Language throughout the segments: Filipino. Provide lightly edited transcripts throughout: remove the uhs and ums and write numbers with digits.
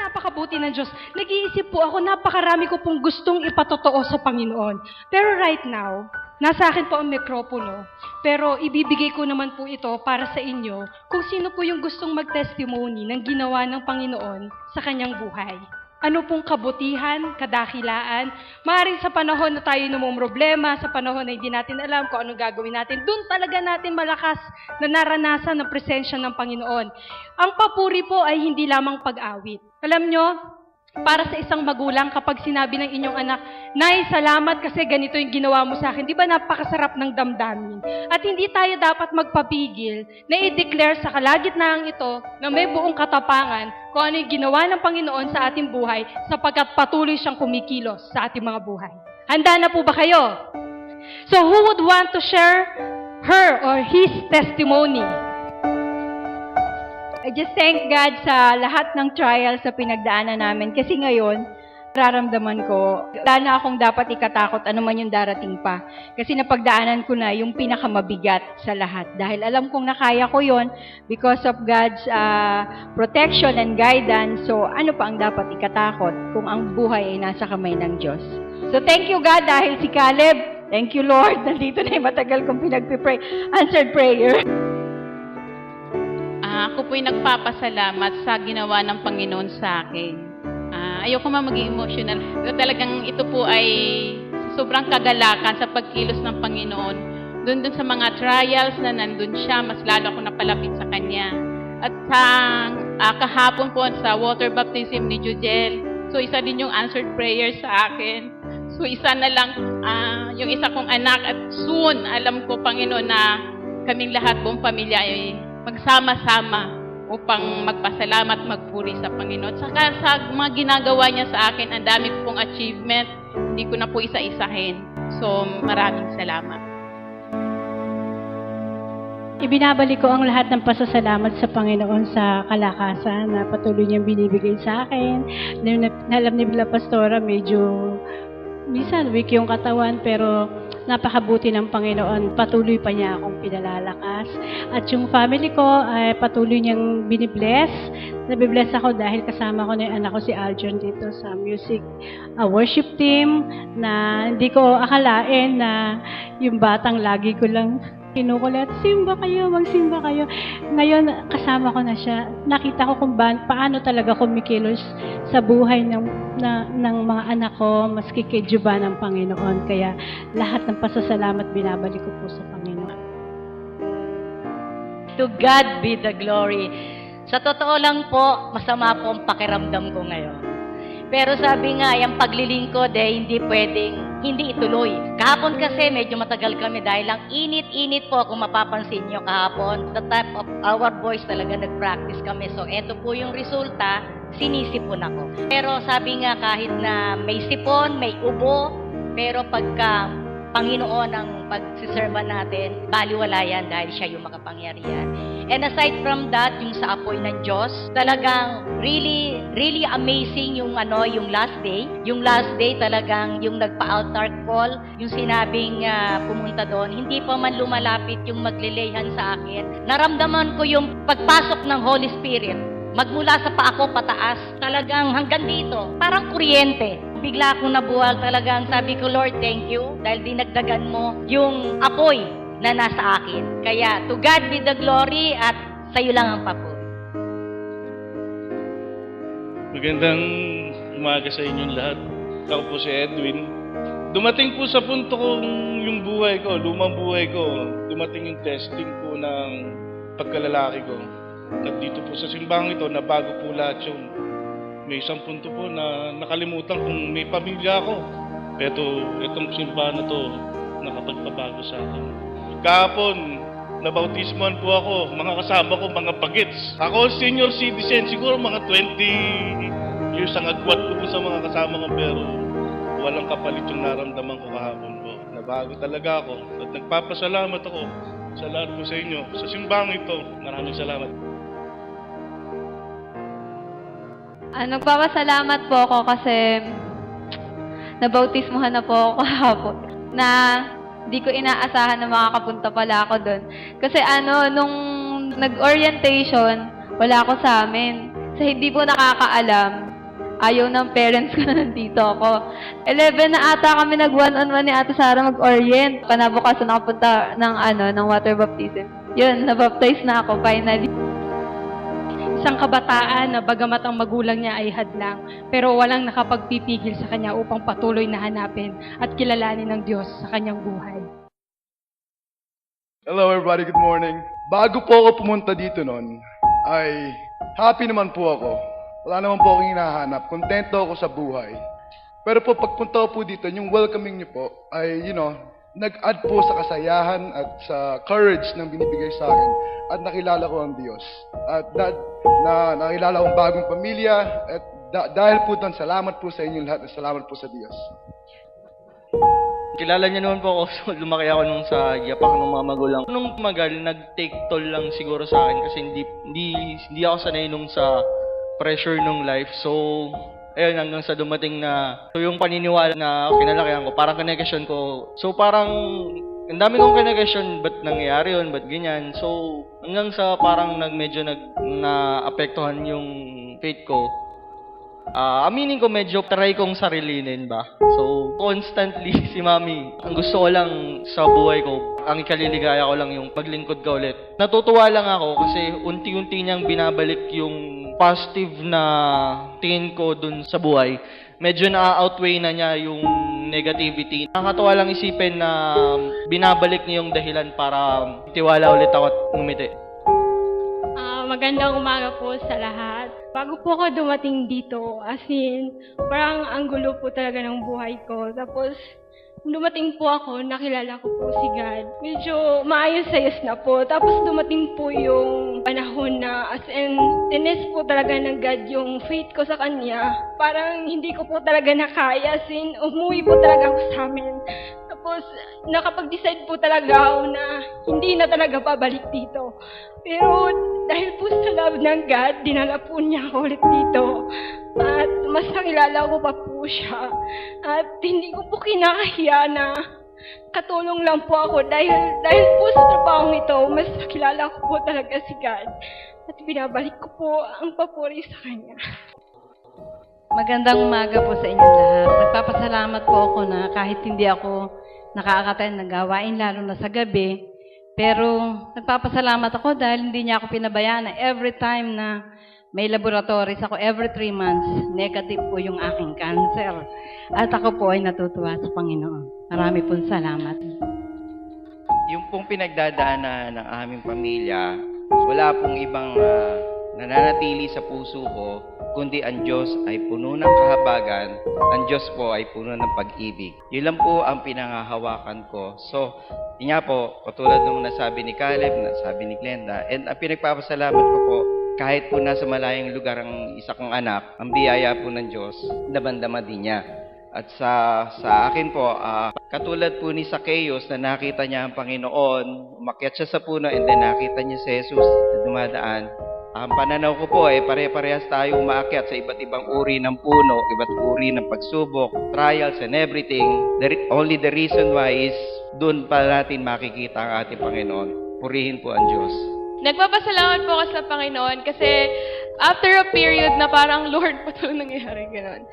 napakabuti ng Diyos. Nag-iisip po ako, napakarami ko pong gustong ipatotoo sa Panginoon. Pero right now, nasa akin po ang mikropono. Pero ibibigay ko naman po ito para sa inyo kung sino po yung gustong mag-testimony ng ginawa ng Panginoon sa kanyang buhay. Ano pong kabutihan, kadakilaan, maaaring sa panahon na tayo problema, sa panahon na hindi natin alam kung anong gagawin natin, doon talaga natin malakas na naranasan ng presensya ng Panginoon. Ang papuri po ay hindi lamang pag-awit. Alam nyo, para sa isang magulang, kapag sinabi ng inyong anak, "Nay, salamat kasi ganito yung ginawa mo sa akin," di ba napakasarap ng damdamin? At hindi tayo dapat magpapigil na i-declare sa kalagitnaan ito na may buong katapangan kung ano yung ginawa ng Panginoon sa ating buhay sapagkat patuloy siyang kumikilos sa ating mga buhay. Handa na po ba kayo? So who would want to share her or his testimony? I just thank God sa lahat ng trials sa pinagdaanan namin. Kasi ngayon, nararamdaman ko, wala na akong dapat ikatakot ano man yung darating pa. Kasi napagdaanan ko na yung pinakamabigat sa lahat. Dahil alam kong nakaya ko yon because of God's protection and guidance. So ano pa ang dapat ikatakot kung ang buhay ay nasa kamay ng Diyos. So thank you God dahil si Caleb, thank you Lord, nandito na yung matagal kong pinagpipray, answered prayer. Ako po'y nagpapasalamat sa ginawa ng Panginoon sa akin. Ayoko maging emotional. Talagang ito po ay sobrang kagalakan sa pagkilos ng Panginoon. Doon sa mga trials na nandun siya, mas lalo ako napalapit sa Kanya. At sa kahapon po sa water baptism ni Jujel, so isa din yung answered prayer sa akin. So isa na lang, yung isa kong anak at soon, alam ko Panginoon na kaming lahat buong pamilya ay magsama-sama upang magpasalamat, magpuri sa Panginoon. Saka sa mga ginagawa niya sa akin, ang dami ko pong achievement, hindi ko na po isa-isahin. So, maraming salamat. Ibinabalik ko ang lahat ng pasasalamat sa Panginoon sa kalakasan na patuloy niyang binibigay sa akin. Alam ni Bila Pastora, medyo minsan weak yung katawan, pero napakabuti ng Panginoon. Patuloy pa niya akong pinalalakas. At yung family ko ay patuloy niyang binibless. Nabibless ako dahil kasama ko na yung anak ko si Aljon dito sa music worship team na hindi ko akalain na yung batang lagi ko lang kinukulit, "Simba kayo, magsimba kayo." Ngayon, kasama ko na siya. Nakita ko kung paano talaga kumikilos sa buhay ng mga anak ko, maski kay Juba ng Panginoon. Kaya lahat ng pasasalamat binabalik ko po sa Panginoon. To God be the glory. Sa totoo lang po, masama po ang pakiramdam ko ngayon. Pero sabi nga, yung paglilingkod hindi pwedeng hindi ituloy. Kahapon kasi medyo matagal kami dahil lang init-init po kung mapapansin nyo kahapon. The type of our boys talaga nag-practice kami. So eto po yung resulta, sinisipon ako. Pero sabi nga kahit na may sipon, may ubo, pero pagka Panginoon ang pagsiserva natin, baliwala yan dahil siya yung makapangyarihan. And aside from that, yung sa apoy ng Diyos, talagang really amazing yung last day. Yung last day talagang yung nagpa-altar call, yung sinabing pumunta doon, hindi pa man lumalapit yung maglileyhan sa akin. Naramdaman ko yung pagpasok ng Holy Spirit. Magmula sa paa ko pataas, talagang hanggang dito, parang kuryente. Bigla akong nabuwal, talagang sabi ko, "Lord, thank you dahil dinagdagan mo yung apoy na nasa akin." Kaya, to God be the glory at sa'yo lang ang papuri. Magandang umaga sa inyong lahat. Ako po si Edwin. Dumating po sa punto kong yung buhay ko, lumang buhay ko, dumating yung testing ko ng pagkalalaki ko. At dito po sa simbang ito, nabago po lahat yun. May isang punto po na nakalimutan kung may pamilya ako. Pero itong simbahan na to, nakapagpabago sa akin. Kahapon, nabautismohan po ako, mga kasama ko, mga bagets. Ako, senior citizen, siguro mga 20 years ang agwat ko po sa mga kasama ko, pero walang kapalit yung naramdaman ko kahapon po. Nabago talaga ako at nagpapasalamat ako sa lahat po sa inyo. Sa simbang ito, maraming salamat. Nagpapasalamat po ako kasi nabautismuhan na po ako kahapon na di ko inaasahan na makakapunta pala ako doon. Kasi nung nag-orientation, wala ako sa amin. Sa hindi po nakakaalam, ayaw ng parents ko na nandito ako. 11 na ata kami nag one-on-one ni Ate Sara mag-orient. Kanabukasan nakapunta ng water baptism. Yun, nabaptize na ako finally. Isang kabataan na bagamat ang magulang niya ay hadlang, pero walang nakapagpipigil sa kanya upang patuloy na hanapin at kilalanin ng Diyos sa kanyang buhay. Hello everybody, good morning. Bago po ako pumunta dito noon, ay happy naman po ako. Wala naman po akong hinahanap. Kontento ako sa buhay. Pero po pagpunta ko po dito, yung welcoming niyo po ay, nag-add po sa kasayahan at sa courage ng binibigay sa akin at nakilala ko ang Diyos. At nakilala ko ang bagong pamilya at dahil po doon, salamat po sa inyo lahat at salamat po sa Diyos. Kilala niyo naman po ako, so lumaki ako nung sa yapak ng mga magulang. Nung tumagal, nag-take toll lang siguro sa akin kasi hindi ako sanay nung sa pressure nung life. So, ayun, hanggang sa dumating na yung paniniwala na kinalakihan ko, parang connection ko. So, parang ang dami kong connection, ba't nangyayari yun, ba't ganyan. So, hanggang sa parang medyo na-apektuhan yung faith ko. Aminin ko medyo try kong sarilinin ba. So, constantly si Mami, ang gusto ko lang sa buhay ko, ang ikaliligaya ko lang yung paglingkod ka ulit. Natutuwa lang ako kasi unti-unti niyang binabalik yung positive na tingin ko dun sa buhay. Medyo na-outweigh na niya yung negativity. Nakakatawa lang isipin na binabalik niya yung dahilan para tiwala ulit ako at ngumiti. Magandang umaga po sa lahat. Bago po ako dumating dito, parang ang gulo po talaga ng buhay ko. Tapos, dumating po ako, nakilala ko po si God. Medyo maayos-ayos na po. Tapos dumating po yung panahon na tinest po talaga ng God yung faith ko sa Kanya. Parang hindi ko po talaga nakaya. Umuwi po talaga ako sa amin. Tapos, nakapag-decide po talaga ako na hindi na talaga babalik dito. Pero dahil po sa love ng God, dinala po niya ako ulit dito. At mas nakilala ko pa po siya. At hindi ko po kinakahiya na katulong lang po ako dahil po sa trabahong ito, mas nakilala ko po talaga si God. At binabalik ko po ang papuri sa Kanya. Magandang umaga po sa inyo lahat. Nagpapasalamat po ako na kahit hindi ako nakaka-attend ng gawain, lalo na sa gabi, pero nagpapasalamat ako dahil hindi niya ako pinabayaan na every time na may laboratories ako, every 3 months, negative po yung aking cancer. At ako po ay natutuwa sa Panginoon. Marami pong salamat. Yung pong pinagdadaanan ng aming pamilya, wala pong ibang nananatili sa puso ko, kundi ang Diyos ay puno ng kahabagan, ang Diyos po ay puno ng pag-ibig. Yun lang po ang pinangahawakan ko. So, yun nga po, katulad nung nasabi ni Caleb, nasabi ni Glenda, and ang pinagpapasalamat ko po, kahit po nasa malayong lugar ang isa kong anak, ang biyaya po ng Diyos, damandama din niya. At sa akin po, katulad po ni Zacchaeus na nakita niya ang Panginoon, umakyat siya sa puno and then nakita niya si Jesus na dumadaan. Ang pananaw ko po ay pare-parehas tayo umaakyat sa iba't ibang uri ng puno, iba't uri ng pagsubok, trials and everything. Only the reason why is doon pa natin makikita ang ating Panginoon. Purihin po ang Diyos. Nagpapasalamat po ako sa Panginoon kasi after a period na parang, Lord, pa ito nangyayari, gano'n.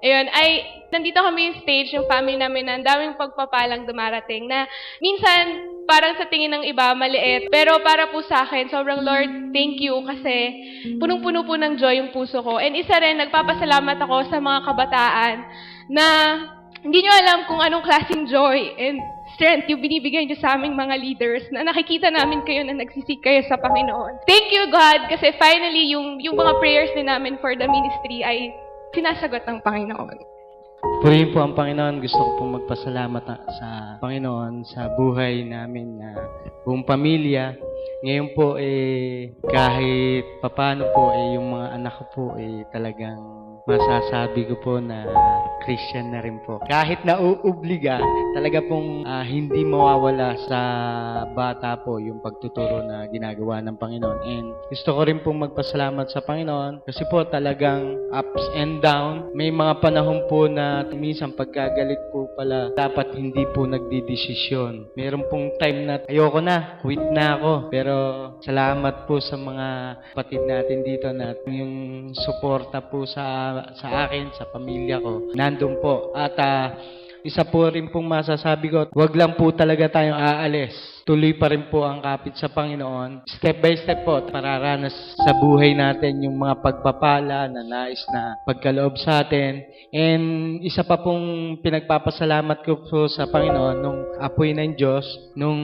Ayun, nandito kami yung stage, yung family namin, na ang daming pagpapalang dumarating na minsan parang sa tingin ng iba, maliit. Pero para po sa akin, sobrang Lord, thank you kasi punong-puno po ng joy yung puso ko. And isa rin, nagpapasalamat ako sa mga kabataan na hindi nyo alam kung anong klaseng joy and strength yung binibigay nyo sa aming mga leaders na nakikita namin kayo na nagsisik kayo sa Panginoon. Thank you, God, kasi finally, yung mga prayers din namin for the ministry ay sinasagot ng Panginoon. Purihin po ang Panginoon. Gusto ko po magpasalamat sa Panginoon sa buhay namin na buong pamilya. Ngayon po kahit papano po yung mga anak ko po talagang masasabi ko po na Christian na rin po. Kahit nauubliga, talaga pong hindi mawawala sa bata po yung pagtuturo na ginagawa ng Panginoon. And gusto ko rin pong magpasalamat sa Panginoon kasi po talagang ups and down. May mga panahon po na minsan pagkagalit po pala, dapat hindi po nagdidesisyon. Meron pong time na ayoko na, quit na ako. Pero salamat po sa mga kapatid natin dito na yung suporta po sa sa akin, sa pamilya ko, nandun po. At isa po rin pong masasabi ko, wag lang po talaga tayong aalis. Tuloy pa rin po ang kapit sa Panginoon. Step by step po, mararanas sa buhay natin yung mga pagpapala na nais na pagkaloob sa atin. And isa pa pong pinagpapasalamat ko po sa Panginoon nung apoy ng Diyos, nung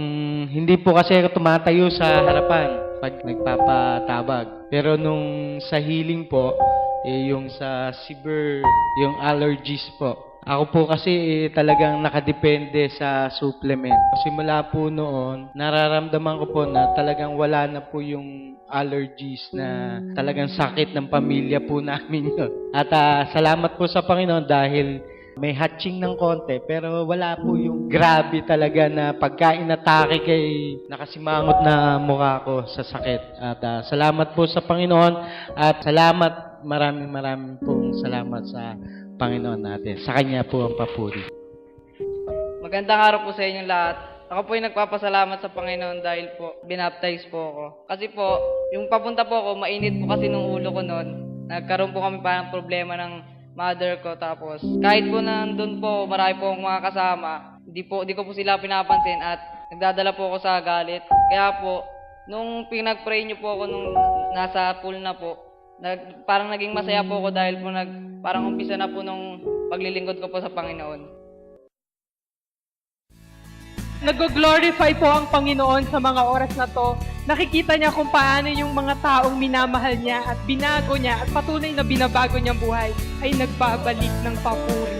hindi po kasi ako tumatayo sa harapan pag nagpapatabag. Pero nung sa healing po, yung sa severe, yung allergies po, ako po kasi talagang nakadepende sa supplement. Simula po noon, nararamdaman ko po na talagang wala na po yung allergies na talagang sakit ng pamilya po namin yun. At salamat po sa Panginoon dahil may hatching ng konti, pero wala po yung grabe talaga na pagka inatake kay nakasimangot na mukha ko sa sakit. At salamat po sa Panginoon at maraming pong salamat sa Panginoon natin. Sa Kanya po ang papuri. Magandang araw po sa inyong lahat. Ako po yung nagpapasalamat sa Panginoon dahil po binaptize po ako. Kasi po, yung papunta po ako, mainit po kasi nung ulo ko noon. Nagkaroon po kami parang problema ng mother ko. Tapos, kahit po nandun po, marami po akong mga kasama, di ko po sila pinapansin at nagdadala po ako sa galit. Kaya po, nung pinag-pray niyo po ako nung nasa pool na po, parang naging masaya po ako dahil po parang umpisa na po nung paglilingkod ko po sa Panginoon. Nag-glorify po ang Panginoon sa mga oras na to. Nakikita niya kung paano yung mga taong minamahal niya at binago niya at patuloy na binabago niyang buhay ay nagbabalik ng papuri.